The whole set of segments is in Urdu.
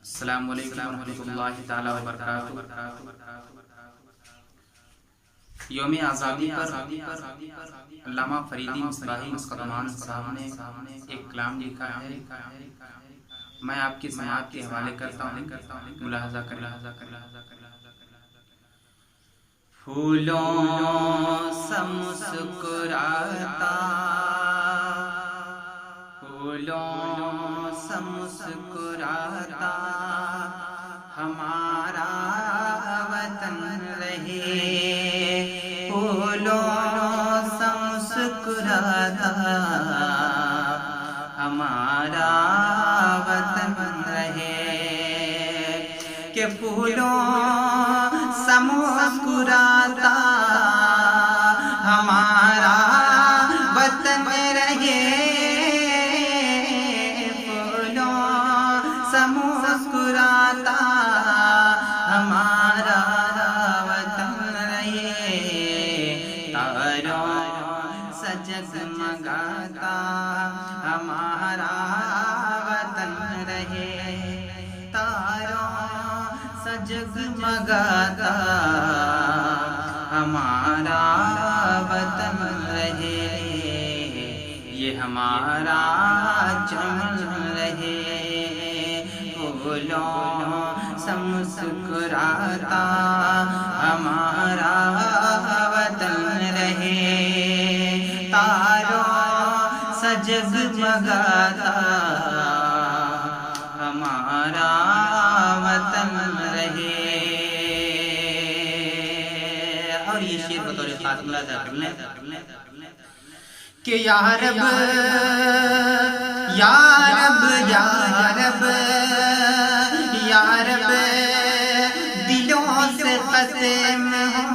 السلام علیکم ورحمۃ اللہ تعالی وبرکاتہ۔ یوم آزادی پر علامہ فریدی مصباحی مسقطمان صاحب نے ایک کلام لکھا ہے، میں آپ کی سماعت کے حوالے کرتا ہوں، ملاحظہ کریں۔ پھولوں سا مسکراتا، پھولوں سا مسکراتا ہمارا وطن رہے، پھولوں سا مسکراتا ہمارا وطن رہے، کہ پھولوں سا مسکراتا ہمارا وطن رہے، مسکراتا ہمارا وطن رہے، تاروں سے جگمگاتا ہمارا وطن رہے، تاروں سے جگمگاتا ہمارا وطن رہے، یہ ہمارا چمن رہے، پھولوں سے مسکراتا ہمارا وطن رہے، تاروں سے جگمگاتا ہمارا وطن رہے۔ اور یہ شعر بطور خاتمہ ادا کر لیں کہ یا رب یا رب یا رب یا رب، دلوں سے ختم ہوں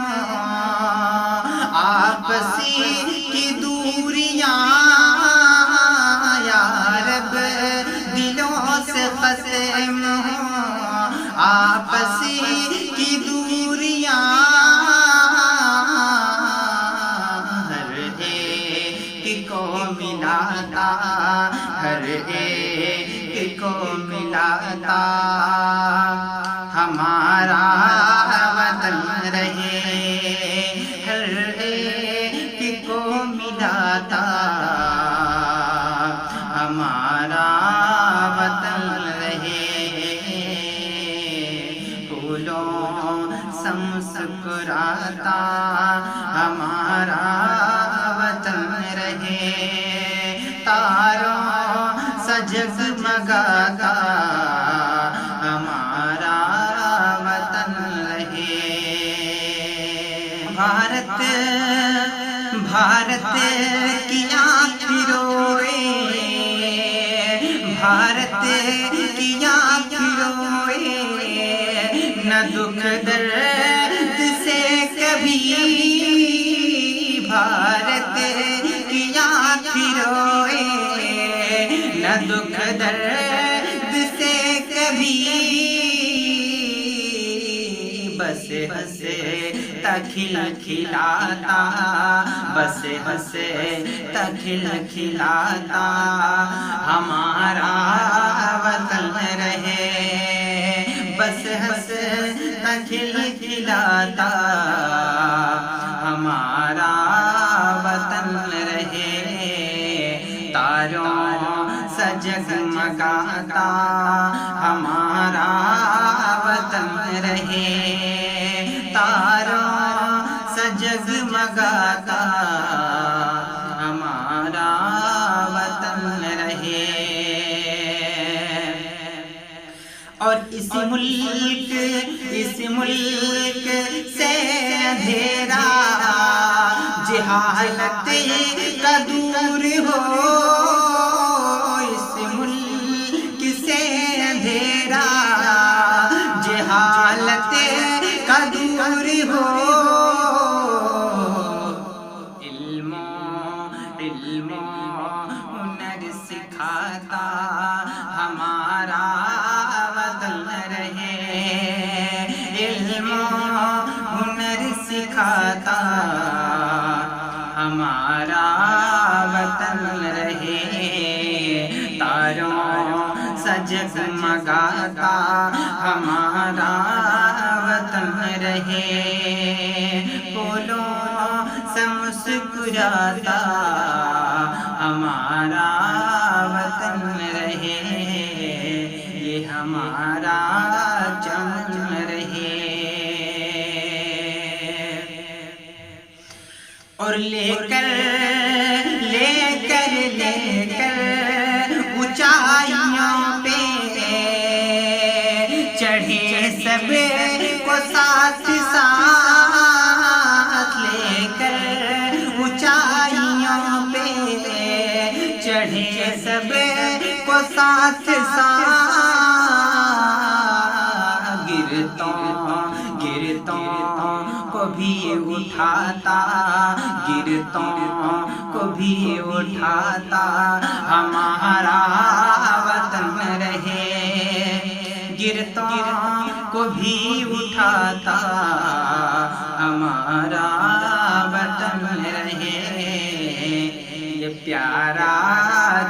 آپسی کی دوریاں، یا رب دلوں سے ختم ہوں آپسی کی دوریاں، ہر ایک کو ملاتا، ہر ایک کو ملاتا ہمارا وطن رہے، ہر ایک کو ملاتا ہمارا وطن رہے، پھولوں سے مسکراتا ہمارا وطن رہے، تاروں سے جگمگاتا ہمارا وطن رہے۔ بھارت بھارت کی آنکھ روئے، بھارت کی آنکھ روئے، نہ دکھ درد سے کبھی، بھارت کی آنکھ روئے، نہ دکھ درد سے کبھی، بس ہنسے کھل کھلاتا، بس ہنسے کھل کھلاتا ہمارا وطن رہے، بس ہنسے کھل کھلاتا ہمارا وطن رہے، تاروں سے جگمگاتا ہمارا وطن رہے، تاروں سے جگمگاتا ہمارا وطن رہے۔ اور اس ملک سے اندھیرا جہالت کا دور ہو، اس ملک سے اندھیرا جہالت کا دور ہو، علم و ہنر سکھاتا ہمارا وطن رہے، علم و ہنر سکھاتا ہمارا وطن رہے، تاروں سے جگمگاتا مسکراتا ہمارا وطن رہے، پھولوں سے مسکراتا ہمارا وطن رہے، یہ ہمارا چمن رہے۔ اور لے کر اونچائیوں پہ چڑھے سب کو ساتھ ساتھ، لے کر اونچائیوں پہ چڑھے سب کو ساتھ ساتھ، گرتوں کو بھی اٹھاتا، گرتوں کو بھی اٹھاتا ہمارا وطن رہے، گرتوں کو بھی اٹھاتا ہمارا وطن رہے، یہ پیارا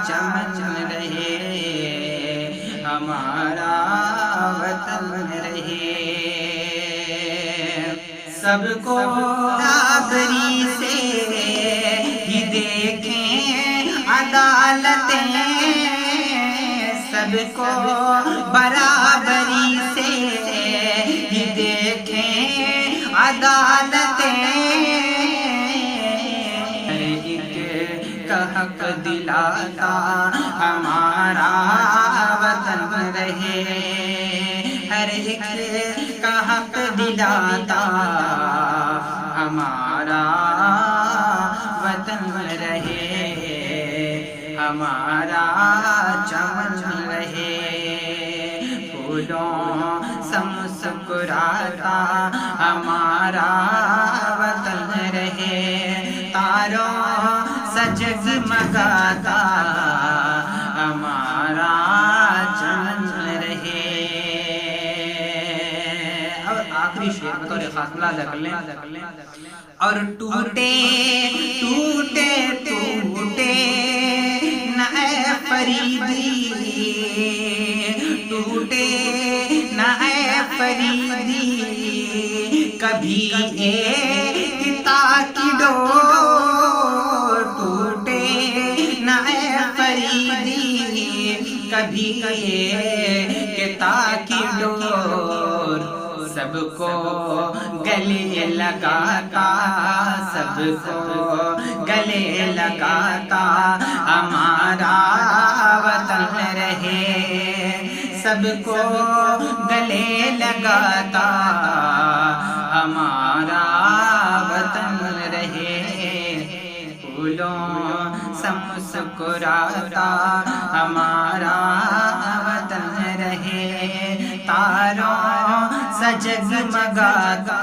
چمن رہے، ہمارا وطن رہے۔ سب کو برابری سے ہی دیکھیں عدالتیں، سب کو برابری سے ہی دیکھیں عدالتیں، ہر ایک کا حق دلاتا ہمارا وطن رہے، ہر ایک کا حق دلاتا ہمارا وطن رہے، ہمارا چمن رہے، پھولوں سے مسکراتا ہمارا وطن رہے، تاروں سے جگمگاتا ہمارا چمن رہے۔ آخری شعر بطور خاتمہ ادا کر لیں۔ اور ٹوٹے ٹوٹے ٹوٹے نہ اے فریدی، ٹوٹے نہ اے فریدی، کبھی ایکتا کی ڈور، ٹوٹے نہ اے فریدی، کبھی ایکتا کی ڈور، سب کو گلے لگاتا، سب کو گلے لگاتا ہمارا وطن رہے، سب کو گلے لگاتا ہمارا وطن رہے، پھولوں سے مسکراتا ہمارا وطن رہے، تاروں سے جگمگاتا